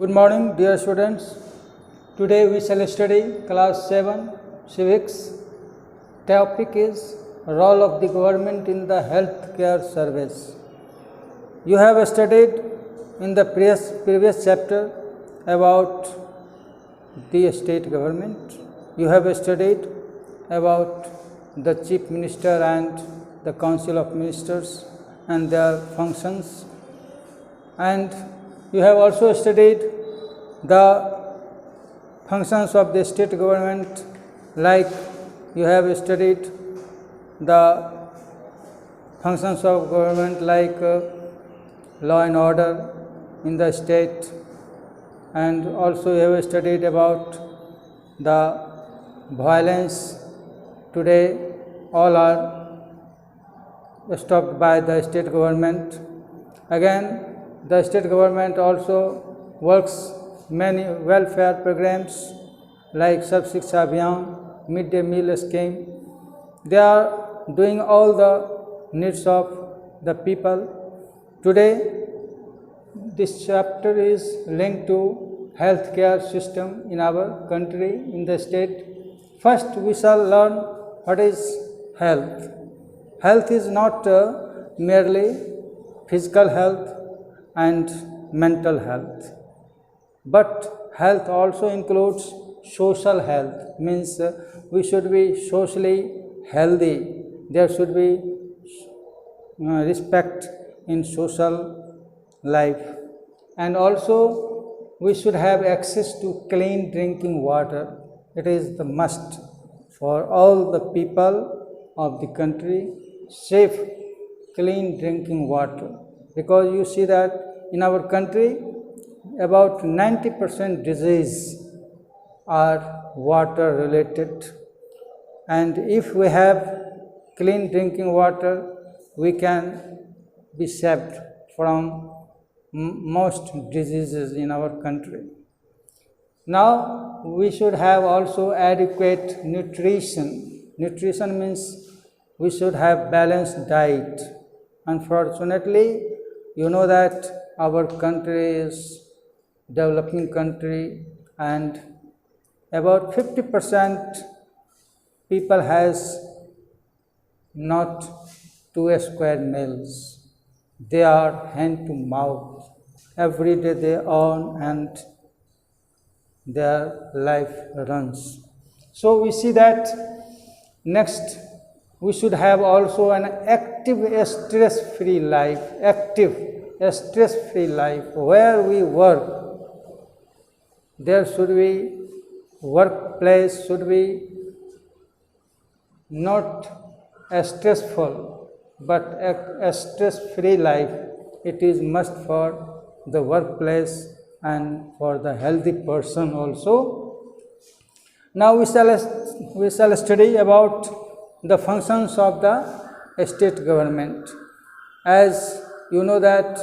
Good morning, dear students. Today we shall study class 7 civics. Topic is role of the government in the healthcare service. You have studied in the previous chapter about the state government. You have studied about the chief minister and the council of ministers and their functions, and you have also studied the functions of the state government, like you have studied the functions of government like law and order in the state, and also you have studied about the violence. Today all are stopped by the state government. Again, the state government also works many welfare programs like Sab Shiksha Abhiyan, midday meal scheme. They are doing all the needs of the people. Today, this chapter is linked to healthcare system in our country, in the state. First, we shall learn what is health. Health is not merely physical health and mental health, but health also includes social health, means we should be socially healthy. There should be respect in social life, and also we should have access to clean drinking water. It is the must for all the people of the country, safe clean drinking water, because you see that in our country about 90% disease are water related, and if we have clean drinking water, we can be saved from most diseases in our country. Now we should have also adequate nutrition. Nutrition means we should have balanced diet. Unfortunately, you know that our country is developing country, and about 50% people has not 2 square meals. They are hand to mouth. Every day they earn and their life runs. So we see that next we should have also an active stress-free life, where we work. There should be workplace should be not stressful, but a stress-free life. It is must for the workplace and for the healthy person also. Now we shall study about the functions of the state government. As you know that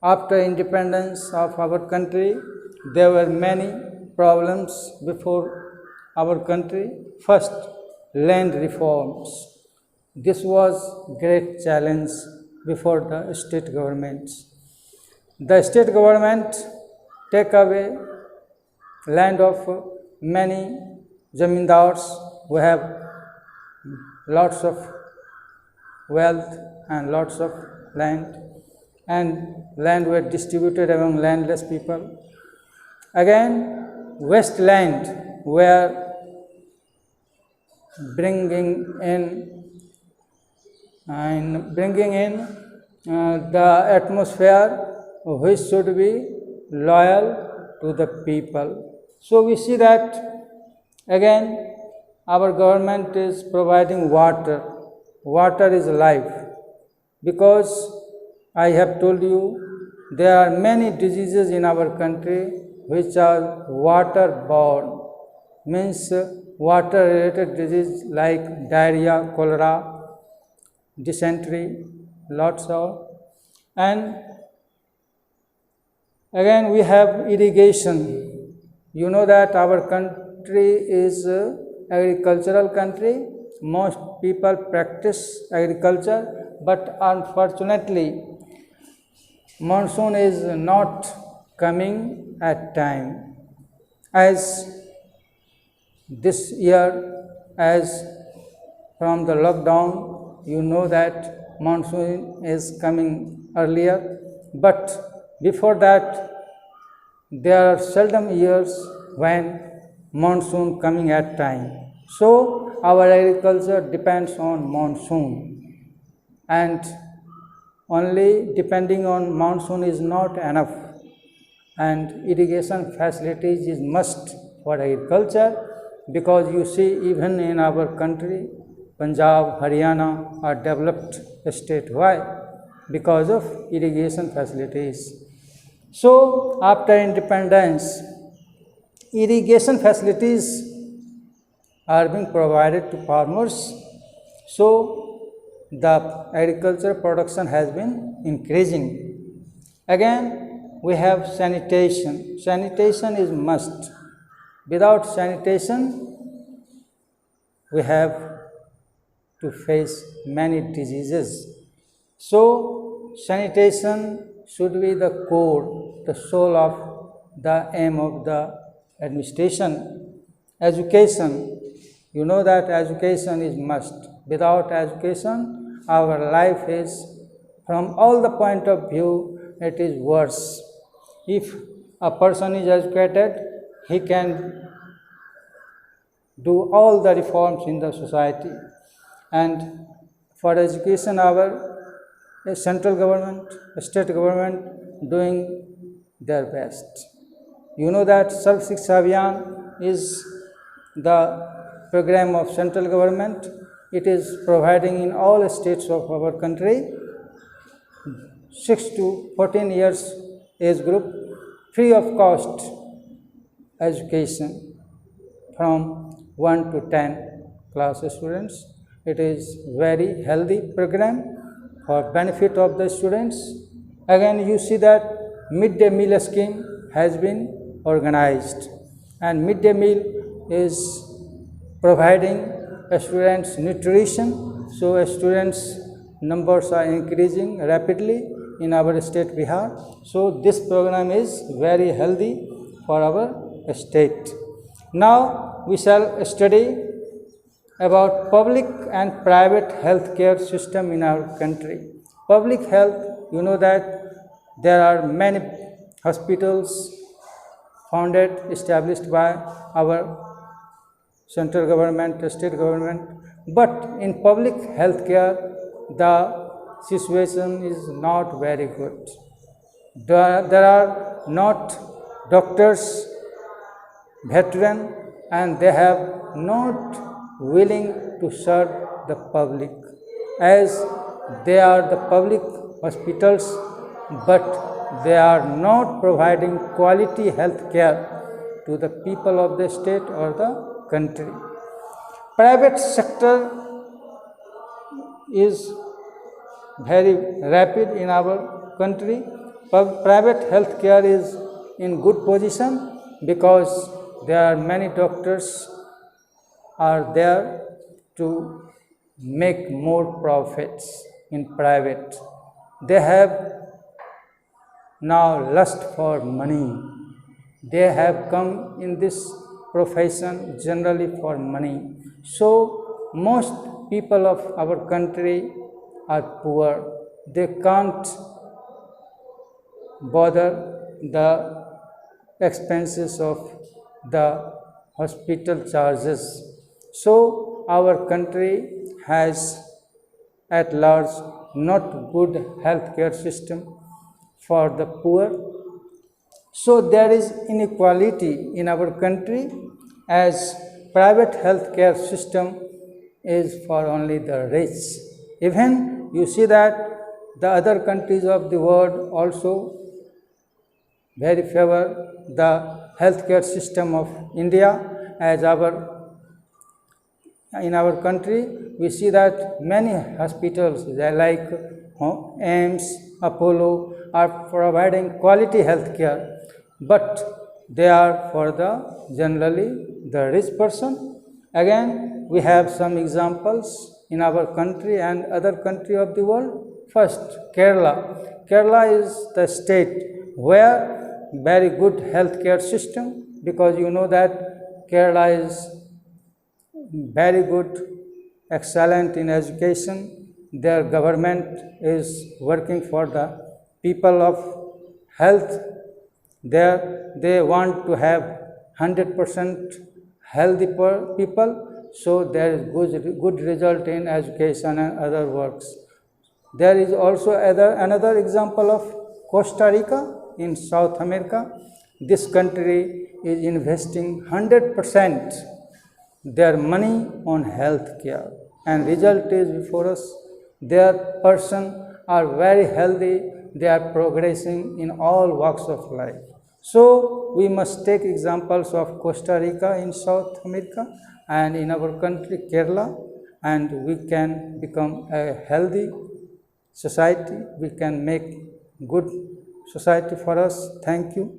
after independence of our country, there were many problems before our country. First, land reforms. This was great challenge before the state governments. The state government take away land of many zamindars who have lots of wealth and lots of land, and land were distributed among landless people. Again, wasteland were bringing in the atmosphere which should be loyal to the people. So we see that again our government is providing water. Water is life, because I have told you there are many diseases in our country which are waterborne, means water related disease like diarrhea, cholera, dysentery, lots of. And again we have irrigation. You know that our country is agricultural country. Most people practice agriculture, but unfortunately monsoon is not coming at time. As this year, as from the lockdown, you know that monsoon is coming earlier, but before that there are seldom years when monsoon coming at time. So our agriculture depends on monsoon, and only depending on monsoon is not enough, and irrigation facilities is must for agriculture, because you see even in our country Punjab, Haryana are developed state. Why? Because of irrigation facilities. So after independence, irrigation facilities are being provided to farmers, so the agriculture production has been increasing. Again, we have sanitation. Sanitation is must. Without sanitation, we have to face many diseases. So sanitation should be the core, the soul of the aim of the administration. Education, you know that education is must. Without education, our life is, from all the point of view, it is worse. If a person is educated, he can do all the reforms in the society. And for education, our central government, state government doing their best. You know that Sarv Shiksha Abhiyan is the program of central government. It is providing in all states of our country 6 to 14 years age group free of cost education from 1 to 10 class students. It is very healthy program for benefit of the students. Again, you see that midday meal scheme has been organized, and midday meal is providing students nutrition. So students numbers are increasing rapidly in our state Bihar. So this program is very healthy for our state. Now we shall study about public and private healthcare system in our country. Public health, you know that there are many hospitals founded, established by our central government, state government, but in public healthcare the situation is not very good. There are not doctors, veteran, and they have not willing to serve the public, as they are the public hospitals, but they are not providing quality health care to the people of the state or the country. Private sector is very rapid in our country. Private health care is in good position because there are many doctors are there to make more profits in private. They have now lust for money. They have come in this profession generally for money. So most people of our country are poor. They can't bother the expenses of the hospital charges. So our country has at large not good healthcare system for the poor. So there is inequality in our country, as private healthcare system is for only the rich. Even you see that the other countries of the world also very favor the healthcare system of India, as in our country we see that many hospitals like AIIMS, Apollo are providing quality health care, but they are for the generally the rich person. Again, we have some examples in our country and other country of the world. First, Kerala. Kerala is the state where very good healthcare system, because you know that Kerala is very good, excellent in education. Their government is working for the people of health. There they want to have 100% healthy people, so there is good result in education and other works. There is also another example of Costa Rica in South America. This country is investing 100% their money on health care, and result is before us. Their person are very healthy, they are progressing in all walks of life. So we must take examples of Costa Rica in South America and in our country Kerala, and we can become a healthy society. We can make good society for us. Thank you.